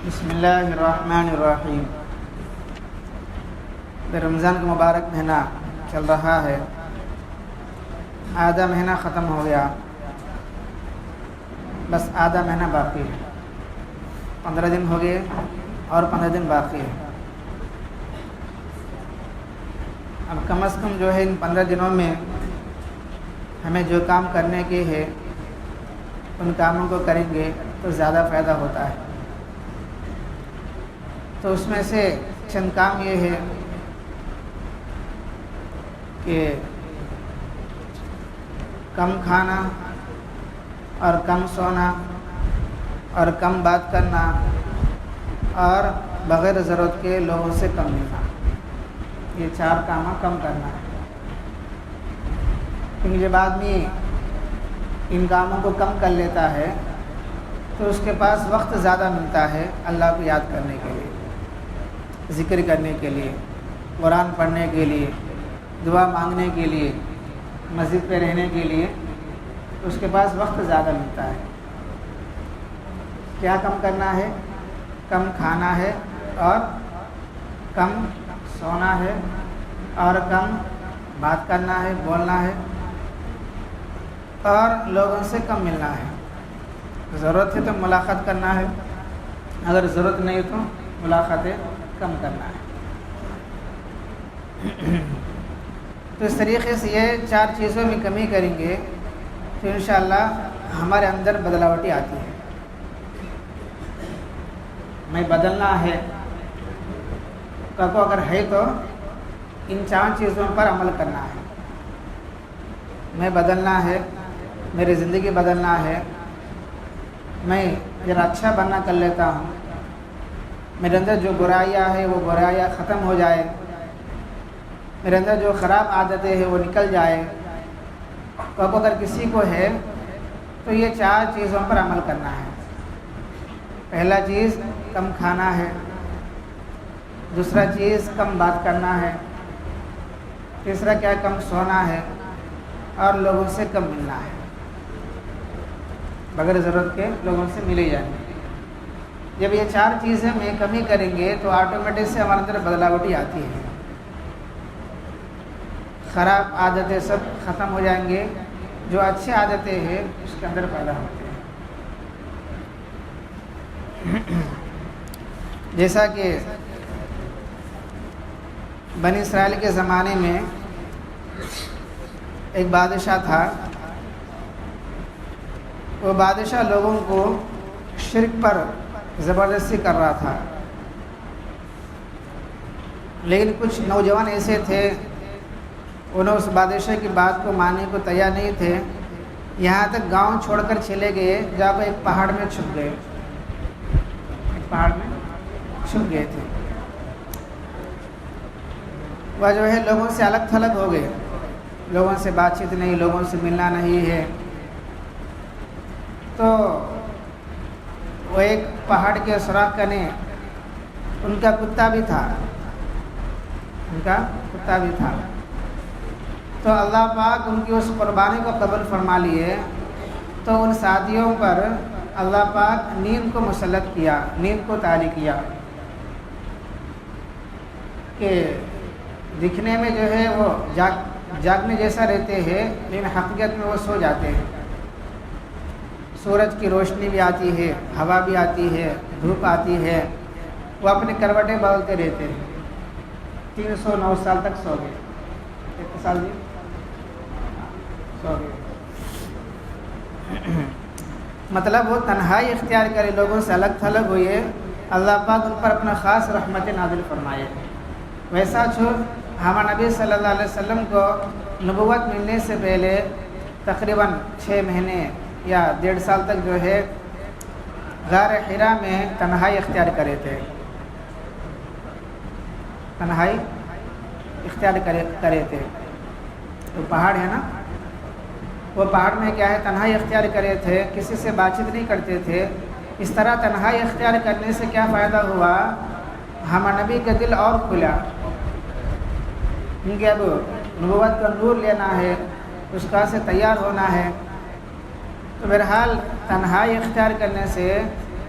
بسم اللہ الرحمن الرحیم۔ رمضان کا مبارک مہینہ چل رہا ہے، آدھا مہینہ ختم ہو گیا، بس آدھا مہینہ باقی ہے۔ 15 دن ہو گئے اور 15 دن باقی ہے۔ اب کم از کم جو ہے ان 15 دنوں میں ہمیں جو کام کرنے کے ہے ان کاموں کو کریں گے تو زیادہ فائدہ ہوتا ہے۔ تو اس میں سے چند کام یہ ہے کہ کم کھانا اور کم سونا اور کم بات کرنا اور بغیر ضرورت کے لوگوں سے کم ملنا، یہ 4 کام کم کرنا ہے۔ کیونکہ جب آدمی ان کاموں کو کم کر لیتا ہے تو اس کے پاس وقت زیادہ ملتا ہے اللہ کو یاد کرنے کے لیے، ذکر کرنے کے لیے، قرآن پڑھنے کے لیے، دعا مانگنے کے لیے، مسجد پہ رہنے کے لیے، اس کے پاس وقت زیادہ ملتا ہے۔ کیا کم کرنا ہے؟ کم کھانا ہے اور کم سونا ہے اور کم بات کرنا ہے، بولنا ہے اور لوگوں سے کم ملنا ہے۔ ضرورت ہے تو ملاقات کرنا ہے، اگر ضرورت نہیں تو ملاقاتیں کم کرنا ہے۔ تو اس طریقے سے یہ 4 چیزوں میں کمی کریں گے تو انشاءاللہ ہمارے اندر بدلاوٹی آتی ہے۔ میں بدلنا ہے کو اگر ہے تو ان 4 چیزوں پر عمل کرنا ہے۔ میں بدلنا ہے، میری زندگی بدلنا ہے، میں ذرا اچھا بننا کر لیتا ہوں، میرے اندر جو برائیاں ہیں وہ برائیاں ختم ہو جائے، میرے اندر جو خراب عادتیں ہیں وہ نکل جائے۔ تو اب اگر کسی کو ہے تو یہ 4 چیزوں پر عمل کرنا ہے۔ پہلا چیز کم کھانا ہے، دوسرا چیز کم بات کرنا ہے، تیسرا کیا کم سونا ہے اور لوگوں سے کم ملنا ہے، بغیر ضرورت کے لوگوں سے ملے جائیں گے۔ جب یہ 4 چیزیں میں کمی کریں گے تو آٹومیٹک سے ہمارے اندر بدلاوٹی آتی ہے، خراب عادتیں سب ختم ہو جائیں گے، جو اچھی عادتیں ہیں اس کے اندر پیدا ہوتے ہیں۔ جیسا کہ بنی اسرائیل کے زمانے میں ایک بادشاہ تھا، وہ بادشاہ لوگوں کو شرک پر زبردستی کر رہا تھا، لیکن کچھ نوجوان ایسے تھے انہوں اس بادشاہ کی بات کو ماننے کو تیار نہیں تھے، یہاں تک گاؤں چھوڑ کر چلے گئے، جب ایک پہاڑ میں چھپ گئے، تھے۔ وہ جو ہے لوگوں سے الگ تھلگ ہو گئے، لوگوں سے بات چیت نہیں، لوگوں سے ملنا نہیں ہے۔ تو وہ ایک پہاڑ کے سوراخ کنے ان کا کتا بھی تھا، تو اللہ پاک ان کی اس قربانی کو قبول فرما لیے۔ تو ان ساتھیوں پر اللہ پاک نیند کو مسلط کیا، نیند کو طاری کیا کہ دکھنے میں جو ہے وہ جاگنے جیسا رہتے ہیں لیکن حقیقت میں وہ سو جاتے ہیں۔ سورج کی روشنی بھی آتی ہے، ہوا بھی آتی ہے، دھوپ آتی ہے، وہ اپنی کروٹیں بدلتے رہتے ہیں۔ 309 سال تک سو گئے، کتنے سال جی؟ سو گئے۔ مطلب وہ تنہائی اختیار کرے، لوگوں سے الگ تھلگ ہوئے، اللہ پاک ان پر اپنا خاص رحمت نازل فرمائے۔ ویسا ہمارے نبی صلی اللہ علیہ وسلم کو نبوت ملنے سے پہلے تقریباً 6 مہینے یا 1.5 سال تک جو ہے غار حرا میں تنہائی اختیار کرے تھے، تو پہاڑ ہے نا، وہ پہاڑ میں کیا ہے تنہائی اختیار کرے تھے، کسی سے بات چیت نہیں کرتے تھے۔ اس طرح تنہائی اختیار کرنے سے کیا فائدہ ہوا؟ ہمارے نبی کا دل اور کھلا، کیونکہ اب نبوت کا نور لینا ہے، اس کا سے تیار ہونا ہے۔ تو بہرحال تنہائی اختیار کرنے سے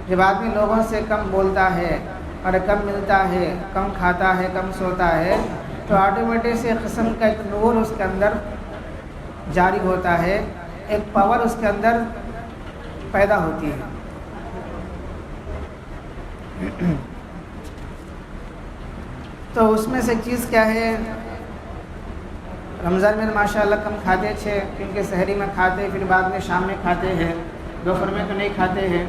جب آدمی لوگوں سے کم بولتا ہے اور کم ملتا ہے، کم کھاتا ہے، کم سوتا ہے، تو آٹومیٹک سے قسم کا ایک نور اس کے اندر جاری ہوتا ہے، ایک پاور اس کے اندر پیدا ہوتی ہے۔ تو اس میں سے چیز کیا ہے؟ رمضان میں ماشاءاللہ کم کھاتے تھے، کیونکہ سحری میں کھاتے، پھر بعد میں شام میں کھاتے ہیں، دوپہر میں تو نہیں کھاتے ہیں۔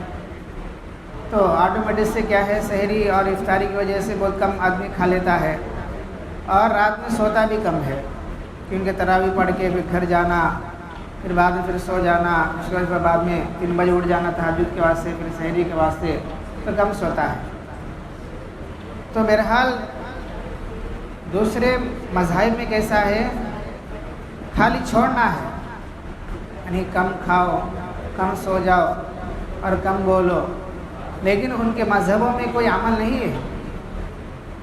تو آٹومیٹک سے کیا ہے، سحری اور افطاری کی وجہ سے بہت کم آدمی کھا لیتا ہے، اور رات میں سوتا بھی کم ہے، کیونکہ تراویح پڑھ کے پھر گھر جانا، پھر بعد میں پھر سو جانا، اس کے بعد میں 3 بجے اٹھ جانا تہجد کے واسطے، پھر سحری کے واسطے، تو کم سوتا ہے۔ تو بہرحال دوسرے مذاہب میں کیسا ہے؟ خالی چھوڑنا ہے، یعنی کم کھاؤ، کم سو جاؤ اور کم بولو، لیکن ان کے مذہبوں میں کوئی عمل نہیں ہے،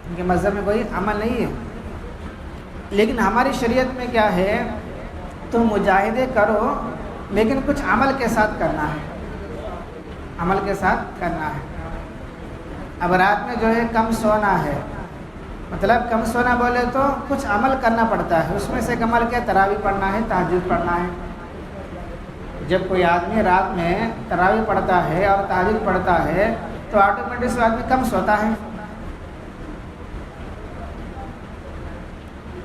ان کے مذہب میں کوئی عمل نہیں ہے۔ لیکن ہماری شریعت میں کیا ہے؟ تم مجاہدے کرو، لیکن کچھ عمل کے ساتھ کرنا ہے، عمل کے ساتھ کرنا ہے۔ اب رات میں جو ہے کم سونا ہے، مطلب کم سونا بولے تو کچھ عمل کرنا پڑتا ہے، اس میں سے ایک عمل کیا؟ تراویح پڑھنا ہے، تہجد پڑھنا ہے۔ جب کوئی آدمی رات میں تراویح پڑھتا ہے اور تہجد پڑھتا ہے تو آٹومیٹک سے آدمی کم سوتا ہے۔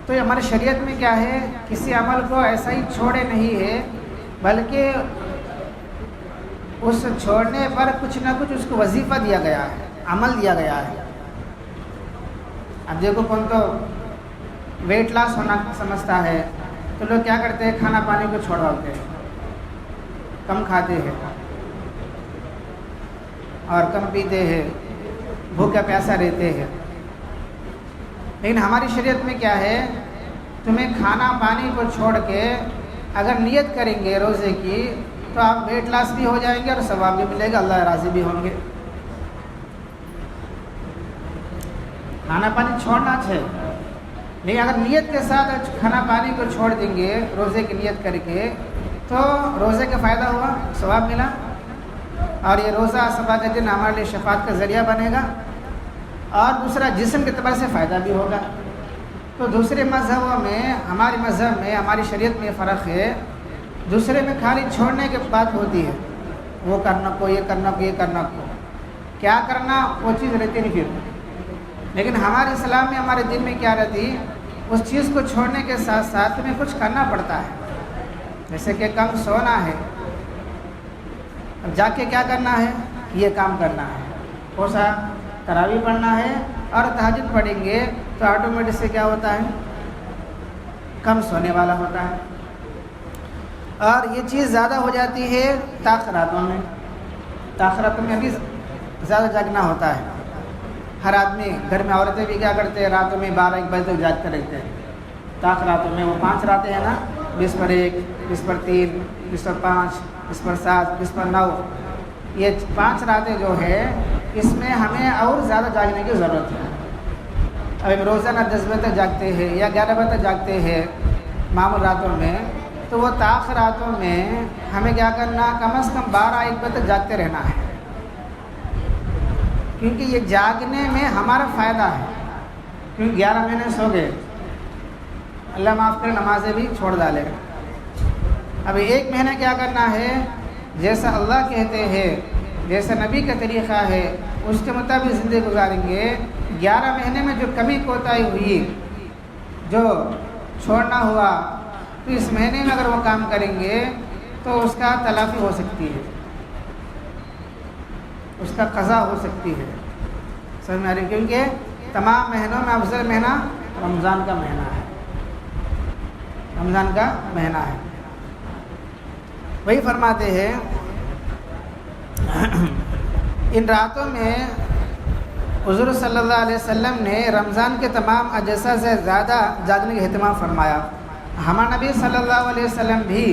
تو ہماری شریعت میں کیا ہے؟ کسی عمل کو ایسا ہی چھوڑے نہیں ہے، بلکہ اس چھوڑنے پر کچھ نہ کچھ اس کو وظیفہ دیا گیا ہے، عمل دیا گیا ہے۔ اب دیکھو کون تو ویٹ لاس ہونا سمجھتا ہے، تو لوگ کیا کرتے ہیں؟ کھانا پانی کو چھوڑواتے ہیں، کم کھاتے ہیں اور کم پیتے ہیں، بھوکا پیاسا رہتے ہیں۔ لیکن ہماری شریعت میں کیا ہے؟ تمہیں کھانا پانی کو چھوڑ کے اگر نیت کریں گے روزے کی تو آپ ویٹ لاس بھی ہو جائیں گے اور ثواب بھی ملے گا، اللہ راضی بھی ہوں گے۔ کھانا پانی چھوڑنا چاہیے، لیکن اگر نیت کے ساتھ کھانا پانی کو چھوڑ دیں گے روزے کی نیت کر کے تو روزے کا فائدہ ہوا، ثواب ملا، اور یہ روزہ صبح کے دن ہمارے لیے شفاعت کا ذریعہ بنے گا، اور دوسرا جسم کے اعتبار سے فائدہ بھی ہوگا۔ تو دوسرے مذہبوں میں، ہمارے مذہب میں، ہماری شریعت میں فرق ہے، دوسرے میں خالی چھوڑنے کی بات ہوتی ہے، وہ کرنا کو، یہ کرنا کو، یہ کرنا کو، کیا کرنا وہ چیز رہتی نہیں پھر۔ لیکن ہمارے اسلام میں، ہمارے دین میں کیا رہتی؟ اس چیز کو چھوڑنے کے ساتھ ساتھ میں کچھ کرنا پڑتا ہے، جیسے کہ کم سونا ہے، اب جا کے کیا کرنا ہے؟ یہ کام کرنا ہے، کون سا؟ تراویح پڑھنا ہے اور تہجد پڑھیں گے تو آٹومیٹک سے کیا ہوتا ہے؟ کم سونے والا ہوتا ہے۔ اور یہ چیز زیادہ ہو جاتی ہے تاخیراتوں میں، تاخیراتوں میں ابھی زیادہ جاگنا ہوتا ہے۔ ہر آدمی گھر میں، عورتیں بھی کیا کرتے ہیں؟ راتوں میں 12-1 بجے تک جاگتے رہتے ہیں، تاخیراتوں میں۔ وہ 5 راتیں ہیں نا، 20 پر 1، 20 پر 3، 20 پر 5، 20 پر 7، 20 پر 9، یہ 5 راتیں جو ہے اس میں ہمیں اور زیادہ جاگنے کی ضرورت ہے۔ اب ہم روزانہ 10 بجے تک جاگتے ہیں یا 11 بجے تک جاگتے ہیں معمول راتوں میں، تو وہ تاخیراتوں میں ہمیں کیا کرنا؟ کم از کم 12-1 بجے تک جاگتے رہنا ہے، کیونکہ یہ جاگنے میں ہمارا فائدہ ہے، کیونکہ 11 مہینے سو گئے، اللہ معاف کرے، نمازیں بھی چھوڑ ڈالے۔ اب 1 مہینہ کیا کرنا ہے؟ جیسا اللہ کہتے ہیں، جیسا نبی کا طریقہ ہے، اس کے مطابق زندگی گزاریں گے۔ 11 مہینے میں جو کمی کوتاہی ہوئی، جو چھوڑنا ہوا، تو اس مہینے میں اگر وہ کام کریں گے تو اس کا تلافی ہو سکتی ہے، اس کا قضا ہو سکتی ہے۔ سمجھ میں آ رہی؟ کیونکہ تمام مہینوں میں افضل مہینہ رمضان کا مہینہ ہے، رمضان کا مہینہ ہے۔ وہی فرماتے ہیں ان راتوں میں حضور صلی اللہ علیہ وسلم نے رمضان کے تمام اجزاء سے زیادہ جاگنے کا اہتمام فرمایا۔ ہمارے نبی صلی اللہ علیہ وسلم بھی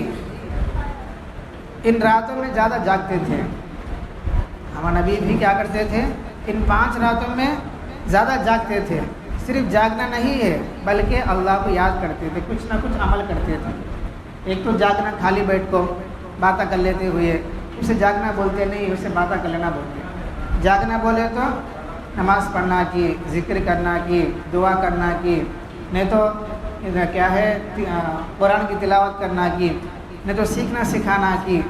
ان راتوں میں زیادہ جاگتے تھے، ہمارے نبی بھی کیا کرتے تھے؟ ان 5 راتوں میں زیادہ جاگتے تھے۔ صرف جاگنا نہیں ہے بلکہ اللہ کو یاد کرتے تھے، کچھ نہ کچھ عمل کرتے تھے۔ ایک تو جاگنا خالی بیٹھ کو باتیں کر لیتے ہوئے، اسے جاگنا بولتے نہیں، اسے باتیں کر لینا بولتے۔ جاگنا بولے تو نماز پڑھنا کی، ذکر کرنا کی، دعا کرنا کی، نہیں تو کیا ہے قرآن کی تلاوت کرنا کی، نہیں تو سیکھنا سکھانا کی.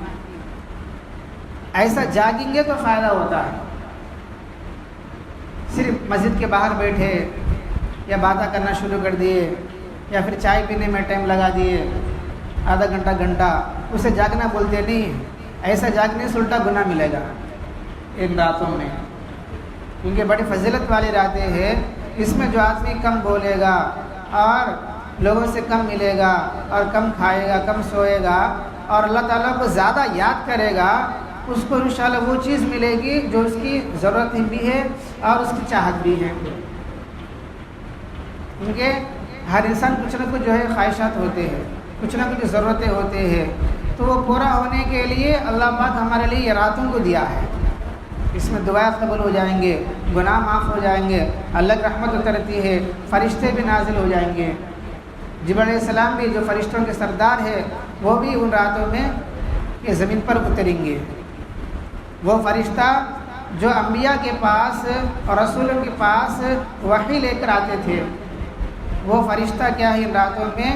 ایسا جاگیں گے تو فائدہ ہوتا ہے. صرف مسجد کے باہر بیٹھے یا باتیں کرنا شروع کر دیے یا پھر چائے پینے میں ٹائم لگا دیے آدھا گھنٹہ، اسے جاگنا بولتے نہیں. ایسا جاگنے سے الٹا گناہ ملے گا ان راتوں میں، کیونکہ بڑی فضیلت والی راتیں ہیں. اس میں جو آدمی کم بولے گا اور لوگوں سے کم ملے گا اور کم کھائے گا، کم سوئے گا اور اللہ تعالیٰ کو زیادہ یاد کرے گا، اس کو انشاءاللہ وہ چیز ملے گی جو اس کی ضرورت بھی ہے اور اس کی چاہت بھی ہے. کیونکہ ہر انسان کچھ نہ کچھ جو ہے خواہشات ہوتے ہیں، کچھ نہ کچھ ضرورتیں ہوتے ہیں، تو وہ پورا ہونے کے لیے اللہ پاک ہمارے لیے یہ راتوں کو دیا ہے. اس میں دعائیں قبول ہو جائیں گے، گناہ معاف ہو جائیں گے، اللہ کی رحمت اترتی ہے، فرشتے بھی نازل ہو جائیں گے. جبرائیل علیہ السلام بھی جو فرشتوں کے سردار ہے وہ بھی ان راتوں میں یہ زمین پر اتریں گے. وہ فرشتہ جو انبیاء کے پاس اور رسولوں کے پاس وحی لے کر آتے تھے، وہ فرشتہ کیا ہے ان راتوں میں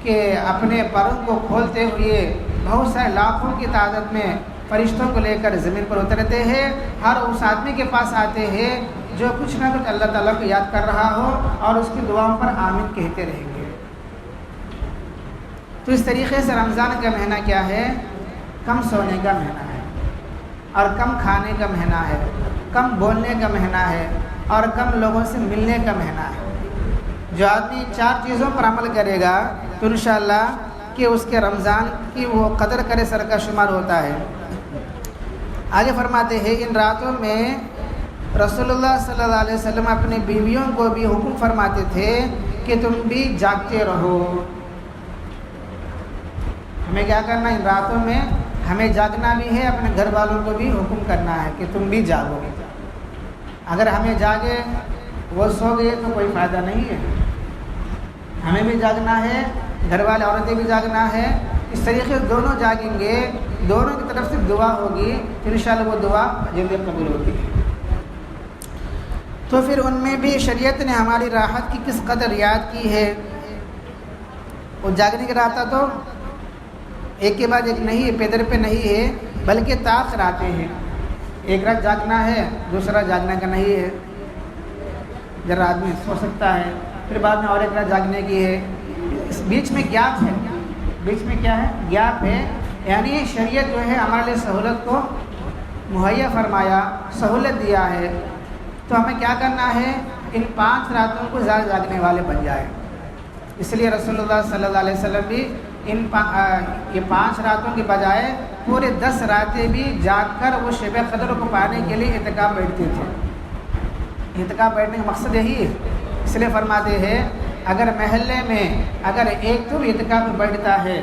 کہ اپنے پروں کو کھولتے ہوئے بہت سارے لاکھوں کی تعداد میں فرشتوں کو لے کر زمین پر اترتے ہیں. ہر اس آدمی کے پاس آتے ہیں جو کچھ نہ کچھ اللہ تعالیٰ کو یاد کر رہا ہو اور اس کی دعاؤں پر آمین کہتے رہیں گے. تو اس طریقے سے رمضان کا مہینہ کیا ہے؟ کم سونے کا مہینہ ہے اور کم کھانے کا مہینہ ہے، کم بولنے کا مہینہ ہے اور کم لوگوں سے ملنے کا مہینہ ہے. جو آدمی 4 چیزوں پر عمل کرے گا تو انشاءاللہ کہ اس کے رمضان کی وہ قدر کرے سر کا شمار ہوتا ہے. آگے فرماتے ہیں ان راتوں میں رسول اللہ صلی اللہ علیہ وسلم اپنی بیویوں کو بھی حکم فرماتے تھے کہ تم بھی جاگتے رہو. ہمیں کیا کرنا؟ ان راتوں میں ہمیں جاگنا بھی ہے، اپنے گھر والوں کو بھی حکم کرنا ہے کہ تم بھی جاگو. اگر ہمیں جاگے وہ سو گئے تو کوئی فائدہ نہیں ہے. ہمیں بھی جاگنا ہے، گھر والے عورتیں بھی جاگنا ہے. اس طریقے سے دونوں جاگیں گے، دونوں کی طرف سے دعا ہوگی، پھر انشاءاللہ وہ دعا جلدی قبول ہوتی ہے. تو پھر ان میں بھی شریعت نے ہماری راحت کی کس قدر رعایت کی ہے. وہ جاگنے کی رات تو ایک کے بعد ایک نہیں ہے، پیدر پہ نہیں ہے، بلکہ تاخیر آتے ہیں. ایک رات جاگنا ہے، دوسرا جاگنے کا نہیں ہے. ذرا آدمی سو سکتا ہے، پھر بعد میں اور ایک رات جاگنے کی ہے. اس بیچ میں گیپ ہے، بیچ میں کیا ہے؟ گیپ ہے. یعنی شریعت جو ہے ہمارے لیے سہولت کو مہیا فرمایا، سہولت دیا ہے. تو ہمیں کیا کرنا ہے؟ ان 5 راتوں کو زیادہ جاگنے والے بن جائے. اس لیے رسول اللہ صلی اللہ علیہ وسلم بھی یہ 5 راتوں کے بجائے پورے 10 راتیں بھی جاگ کر وہ شب قدر کو پانے کے لیے اعتکاف بیٹھتے تھے. اعتکاف بیٹھنے کا مقصد یہی ہے. اس لیے فرماتے ہیں اگر محلے میں اگر ایک تو اعتکاف میں بیٹھتا ہے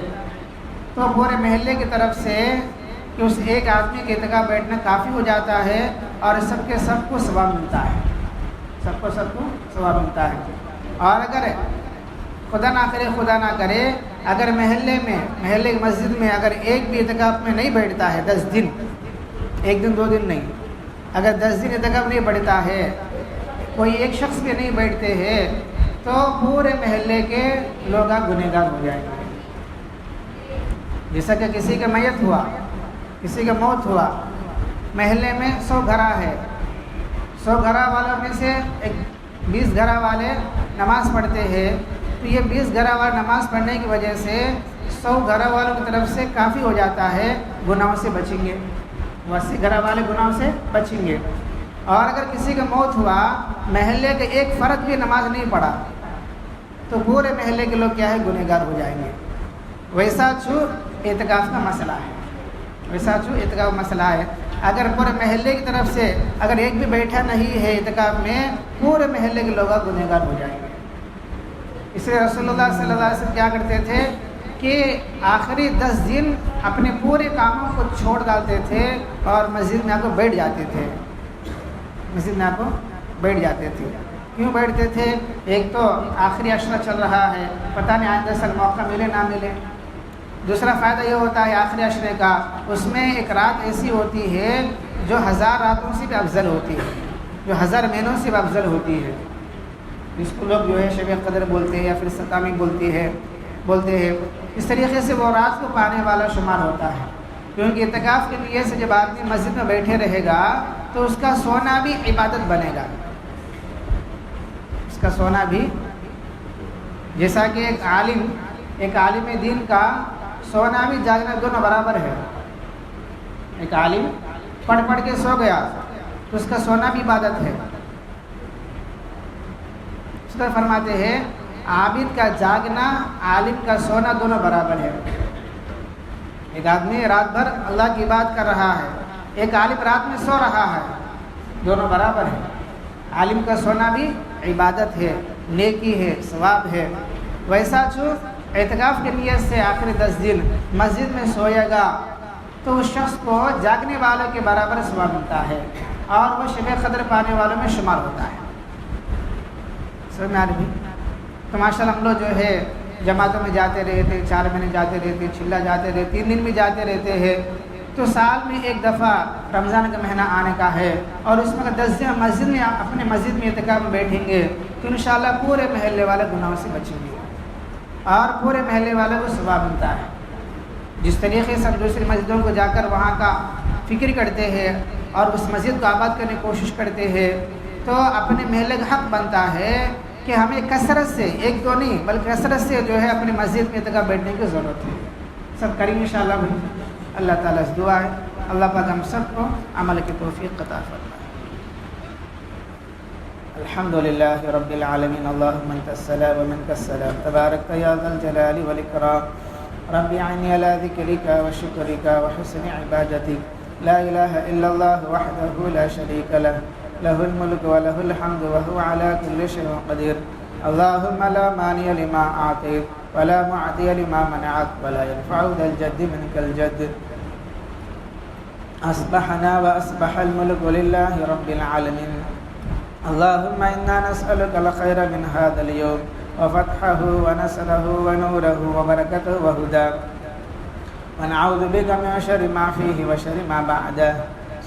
تو پورے محلے کی طرف سے کہ اس ایک آدمی کے اعتکاف بیٹھنا کافی ہو جاتا ہے اور سب کے سب کو ثواب ملتا ہے. سب کو ثواب ملتا ہے. اور اگر خدا نہ کرے اگر محلے کی مسجد میں اگر ایک بھی اعتکاف میں نہیں بیٹھتا ہے 10 دن، 1 دن 2 دن نہیں، اگر 10 دن اعتکاف نہیں بیٹھتا ہے، کوئی ایک شخص بھی نہیں بیٹھتے ہیں، تو پورے محلے کے لوگ گنہگار ہو جائیں گے. جیسا کہ کسی کا میت ہوا، کسی کا موت ہوا، محلے میں 100 گھرا ہے، 100 گھرا والوں میں سے 20 گھرا والے نماز پڑھتے ہیں، تو یہ 20 گھرا والے نماز پڑھنے کی وجہ سے 100 گھرا والوں کی طرف سے کافی ہو جاتا ہے، گناہوں سے بچیں گے. 80 گھرا والے گناہوں سے بچیں گے. اور اگر کسی کا موت ہوا، محلے کے ایک فرد بھی نماز نہیں پڑھا، تو پورے محلے کے لوگ کیا ہے؟ گنہگار ہو جائیں گے. ویسا اعتکاف کا مسئلہ ہے. اگر پورے محلے کی طرف سے اگر ایک بھی بیٹھا نہیں ہے اعتکاف میں، پورے محلے کے لوگ گنہگار ہو جائیں گے. اس لیے رسول اللہ صلی اللہ علیہ وسلم کیا کرتے تھے کہ آخری 10 دن اپنے پورے کاموں کو چھوڑ ڈالتے تھے اور مسجد میں آ کر بیٹھ جاتے تھے. کیوں بیٹھتے تھے؟ ایک تو آخری عشرہ چل رہا ہے، پتہ نہیں آئندہ سال موقع ملے نہ ملے. دوسرا فائدہ یہ ہوتا ہے آخری عشرے کا، اس میں ایک رات ایسی ہوتی ہے جو 1000 راتوں سے بھی افضل ہوتی ہے، جو 1000 مہینوں سے بھی افضل ہوتی ہے، جس کو لوگ جو ہے شب قدر بولتے ہیں یا پھر ستامی بولتے ہیں، اس طریقے سے وہ رات کو پانے والا شمار ہوتا ہے، کیونکہ اعتکاف کے لیے سے جب آدمی مسجد میں بیٹھے رہے گا تو اس کا سونا بھی عبادت بنے گا، اس کا سونا بھی، جیسا کہ ایک عالم دین کا سونا بھی جاگنا دونوں برابر ہے۔ ایک عالم پڑھ کے سو گیا تو اس کا سونا بھی عبادت ہے۔ اس طرح فرماتے ہیں عابد کا جاگنا، عالم کا سونا دونوں برابر ہے۔ ایک آدمی رات بھر اللہ کی بات کر رہا ہے، ایک عالم رات میں سو رہا ہے، دونوں برابر ہے۔ عالم کا سونا بھی عبادت ہے، نیکی ہے، ثواب ہے۔ ویسا جو اعتکاف کے نیت سے آخری 10 دن مسجد میں سوئے گا تو اس شخص کو جاگنے والوں کے برابر ثواب ملتا ہے اور وہ شب قدر پانے والوں میں شمار ہوتا ہے۔ سمجھ میں آ رہی؟ تو ماشاءاللہ ہم لوگ جو ہے جماعتوں میں جاتے رہتے، 4 مہینے جاتے رہتے، چلہ جاتے رہتے، 3 دن بھی جاتے رہتے ہیں، تو سال میں ایک دفعہ رمضان کا مہینہ آنے کا ہے اور اس میں 10 دن مسجد میں اپنے مسجد میں اعتکاف میں بیٹھیں گے تو انشاءاللہ پورے محلے والے گناہوں سے بچیں گے اور پورے محلے والے کو ثواب ملتا ہے۔ جس طریقے سے ہم دوسری مسجدوں کو جا کر وہاں کا فکر کرتے ہیں اور اس مسجد کو آباد کرنے کی کوشش کرتے ہیں، تو اپنے محلے کا حق بنتا ہے کہ ہمیں کثرت سے، ایک دو نہیں بلکہ کثرت سے جو ہے اپنی مسجد میں اعتکاف بیٹھنے کی ضرورت ہے۔ سب کریں انشاءاللہ بھائی۔ اللہ تعالیٰ سے دعا ہے اللہ پاک ہم سب کو عمل کی توفیق عطا فرمائے۔ الحمدللہ رب العالمین، اللہم انت السلام و منک السلام، تبارک یا ذا الجلال والاکرام، رب اعنی علی ذکرک و شکرک و حسن عبادتک، لا الہ الا اللہ وحدہ لا شریک لہ، لہ الملک و لہ الحمد وہو علی کل شیء قدیر، اللہم لا مانع لما اعطیت ولا معطی لما منعت ولا ينفع ذا الجد منک الجد۔ اصبحنا واصبح الملک للہ رب العالمین، اللہم انا نسألک الخیر من هذا اليوم وفتحه ونصره ونوره وبرکته وهداه، ونعوذ بك من شر ما فيه وشر ما بعده،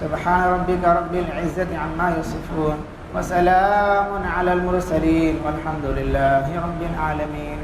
سبحان ربك رب العزة عما يصفون وسلام على المرسلين والحمد لله رب العالمين۔